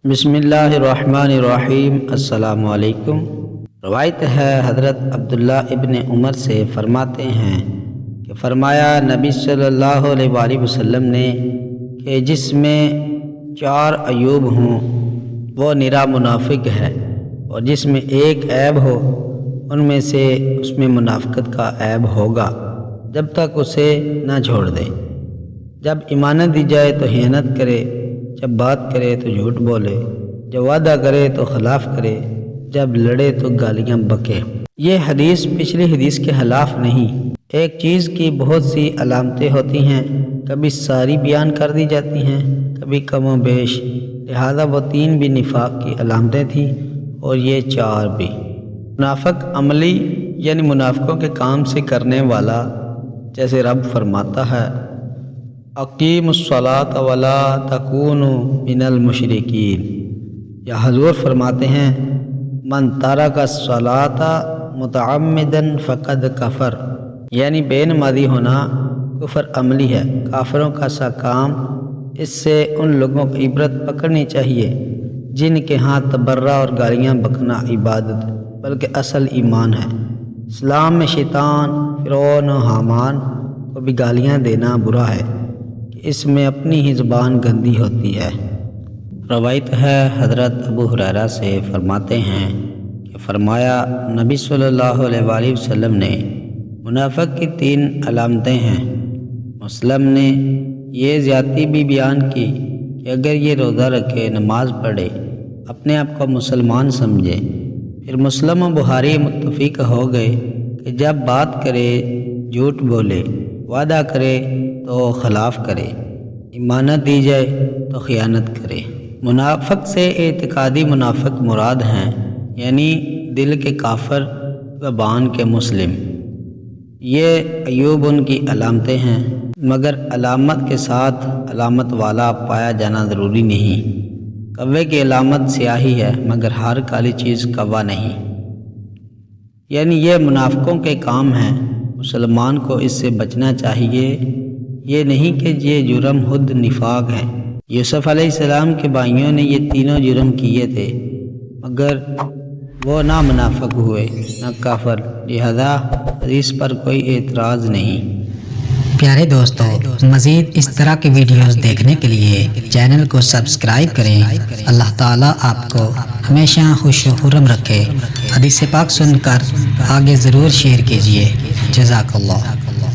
بسم اللہ الرحمن الرحیم۔ السلام علیکم۔ روایت ہے حضرت عبداللہ ابن عمر سے فرماتے ہیں کہ فرمایا نبی صلی اللہ علیہ وآلہ وسلم نے کہ جس میں 4 عیوب ہوں وہ نرا منافق ہے، اور جس میں ایک عیب ہو ان میں سے اس میں منافقت کا عیب ہوگا جب تک اسے نہ چھوڑ دے۔ جب امانت دی جائے تو خیانت کرے، جب بات کرے تو جھوٹ بولے، جب وعدہ کرے تو خلاف کرے، جب لڑے تو گالیاں بکے۔ یہ حدیث پچھلی حدیث کے خلاف نہیں۔ ایک چیز کی بہت سی علامتیں ہوتی ہیں، کبھی ساری بیان کر دی جاتی ہیں، کبھی کم و بیش، لہذا وہ 3 بھی نفاق کی علامتیں تھیں اور یہ 4 بھی۔ منافق عملی یعنی منافقوں کے کام سے کرنے والا، جیسے رب فرماتا ہے اقیم الصلاۃ ولا تکونوا من المشرکین، یا حضور فرماتے ہیں من ترک الصلاۃ متعمدا فقد کفر، یعنی بے نمازی ہونا کفر عملی ہے، کافروں کا سا کام۔ اس سے ان لوگوں کی عبرت پکڑنی چاہیے جن کے ہاں تبرہ اور گالیاں بکنا عبادت بلکہ اصل ایمان ہے۔ اسلام میں شیطان، فرعون و حامان کو بھی گالیاں دینا برا ہے، اس میں اپنی ہی زبان گندی ہوتی ہے۔ روایت ہے حضرت ابو ہریرہ سے فرماتے ہیں کہ فرمایا نبی صلی اللہ علیہ وآلہ وسلم نے منافق کی 3 علامتیں ہیں۔ مسلم نے یہ زیادتی بھی بیان کی کہ اگر یہ روزہ رکھے، نماز پڑھے، اپنے آپ کو مسلمان سمجھے، پھر مسلم و بخاری متفق ہو گئے کہ جب بات کرے جھوٹ بولے، وعدہ کرے تو خلاف کرے، امانت دی جائے تو خیانت کرے۔ منافق سے اعتقادی منافق مراد ہیں، یعنی دل کے کافر، زبان کے مسلم۔ یہ عیوب ان کی علامتیں ہیں، مگر علامت کے ساتھ علامت والا پایا جانا ضروری نہیں۔ کوے کی علامت سیاہی ہے، مگر ہر کالی چیز کوا نہیں۔ یعنی یہ منافقوں کے کام ہیں، مسلمان کو اس سے بچنا چاہیے۔ یہ نہیں کہ یہ جرم خود نفاق ہے۔ یوسف علیہ السلام کے بھائیوں نے یہ تینوں جرم کیے تھے، مگر وہ نہ منافق ہوئے نہ کافر، لہذا حدیث پر کوئی اعتراض نہیں۔ پیارے دوستو، مزید اس طرح کی ویڈیوز دیکھنے کے لیے چینل کو سبسکرائب کریں۔ اللہ تعالیٰ آپ کو ہمیشہ خوش و خرم رکھے۔ حدیث پاک سن کر آگے ضرور شیئر کیجیے۔ جزاک اللہ۔